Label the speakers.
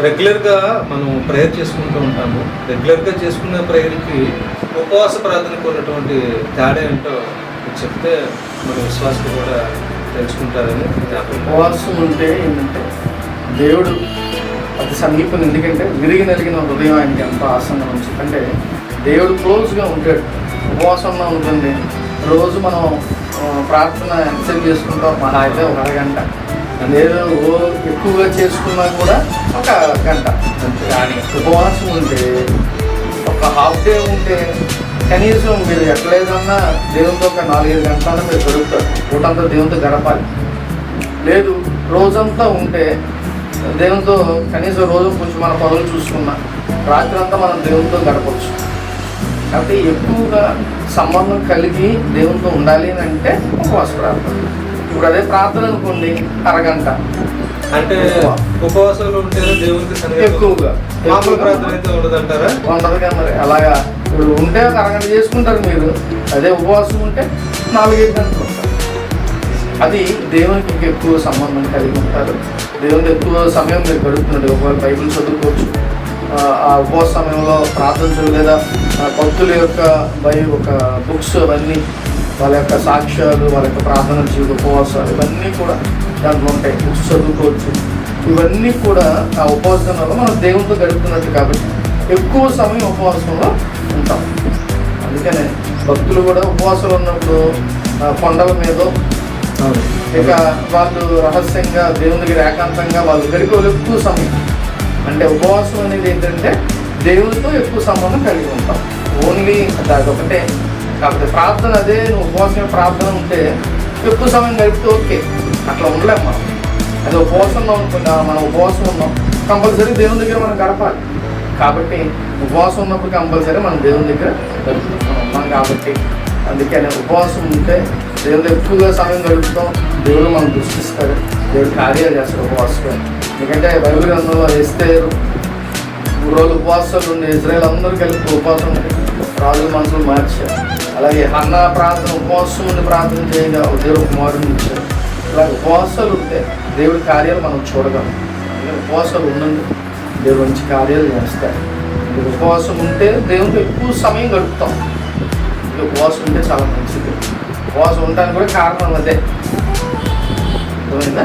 Speaker 1: రెగ్యులర్గా మనం ప్రేయర్ చేసుకుంటూ ఉంటాము. రెగ్యులర్గా చేసుకునే ప్రేయర్కి ఉపవాస ప్రార్థనకు ఉన్నటువంటి తేడా ఏంటో చెప్తే మన విశ్వాసులు కూడా తెలుసుకుంటారని.
Speaker 2: ఉపవాసం ఉంటే ఏంటంటే దేవుడు అతి సమీపం. ఎందుకంటే విరిగి నలిగిన హృదయం ఆయనకి ఎంతో ఆసనం నుంచి. అంటే దేవుడు క్లోజ్గా ఉంటాడు. ఉపవాసంలో ఉంటుంది. రోజు మనం ప్రార్థన ఎంతసేపు చేసుకుంటాం? మహా అయితే ఒక అరగంట. లేదు ఎక్కువగా చేసుకున్నా కూడా ఒక గంట. కానీ ఉపవాసం ఉంటే ఒక హాఫ్ డే ఉంటే కనీసం మీరు ఎట్లేదన్నా దేవునితో ఒక 4-5 గంటలను మీరు గడుపుతారు. పూటంతా దేవునితో గడపాలి. లేదు రోజంతా ఉంటే దేవునితో కనీసం రోజు కొంచెం మన పనులు చూసుకున్నా రాత్రి అంతా మనం దేవునితో గడపచ్చు. కాబట్టి ఎక్కువగా సంబంధం కలిగి దేవునితో ఉండాలి అని అంటే ఉపవాస ప్రార్థన. ఇప్పుడు అదే ప్రార్థన అనుకోండి, అరగంట.
Speaker 1: అంటే ఉపవాసాలు ఉంటే దేవునికి
Speaker 2: ఎక్కువగా
Speaker 1: మామూలు ప్రార్థన అయితే ఉండదంటారా?
Speaker 2: ఉండదు కదా. మరి అలాగా ఇప్పుడు ఉంటే ఒక అరగంట చేసుకుంటారు మీరు. అదే ఉపవాసం ఉంటే 4-5 గంటలు ఉంటారు. అది దేవునికి ఎక్కువ సంబంధం కలిగి ఉంటారు. దేవునికి ఎక్కువ సమయం మీరు గడుపుతున్నట్టు ఒకవేళ బైబిల్ చదువుకోవచ్చు. ఆ ఉపవాస సమయంలో ప్రార్థించరు. లేదా భక్తుల యొక్క ఒక బుక్స్ అవన్నీ వాళ్ళ యొక్క సాక్ష్యాలు, వాళ్ళ యొక్క ప్రార్థన జీవిత ఉపవాసాలు ఇవన్నీ కూడా దాంట్లో ఉంటాయి. బుక్స్ చదువుకోవచ్చు. ఇవన్నీ కూడా ఆ ఉపవాసంలో మనం దేవునితో గడుపుతున్నట్టు కాబట్టి ఎక్కువ సమయం ఉపవాసంలో ఉంటాం. అందుకనే భక్తులు కూడా ఉపవాసాలు ఉన్నప్పుడు కొండల మీద ఇక వాళ్ళు రహస్యంగా దేవుని దగ్గర ఏకాంతంగా వాళ్ళు గడిపే ఎక్కువ సమయం. అంటే ఉపవాసం అనేది ఏంటంటే దేవునితో ఎక్కువ సంబంధం కలిగి ఉంటాం. ఓన్లీ అది ఒకటే. కాకపోతే ప్రార్థన అదే నువ్వు ఉపవాసం ప్రార్థన ఉంటే ఎక్కువ సమయం గడిపితే ఓకే, అట్లా ఉండలేము మనం. అదే ఉపవాసంలో అనుకున్నా మనం ఉపవాసం ఉన్నాం కంపల్సరీ దేవుని దగ్గర మనం గడపాలి. కాబట్టి ఉపవాసం ఉన్నప్పుడు కంపల్సరీ మనం దేవుని దగ్గర ఉన్నాం. కాబట్టి అందుకని ఉపవాసం ఉంటే దేవుడు ఎక్కువగా సమయం గడుపుతాం. దేవుడు మనం దృష్టిస్తాడు. దేవుడు కార్యాలు చేస్తాడు ఉపవాసం. ఎందుకంటే బైబిల్ గ్రంథంలో ఎస్తేరు 3 రోజులు ఉపవాసాలు ఉండి ఇజ్రాయేల్ అందరూ కలిపి ఉపవాసం ఉండి రాజుల మనసులు మార్చారు. అలాగే హన్నా ప్రార్థన ఉపవాసం ఉండి ప్రార్థన చేయగా దేవుడు కుమారుని ఇచ్చారు. ఇలాగ ఉపవాసాలు ఉంటే దేవుడి కార్యాలు మనం చూడగలం. అలాగే ఉపవాసాలు ఉన్నందుకు దేవుడు మంచి కార్యాలు చేస్తాడు. ఉపవాసం ఉంటే దేవుడితో ఎక్కువ సమయం గడుపుతాం. ఉపవాసం ఉంటే చాలా మంచిది. ఉపవాసం ఉండడానికి కూడా కారణం అదే. అర్థమైందా?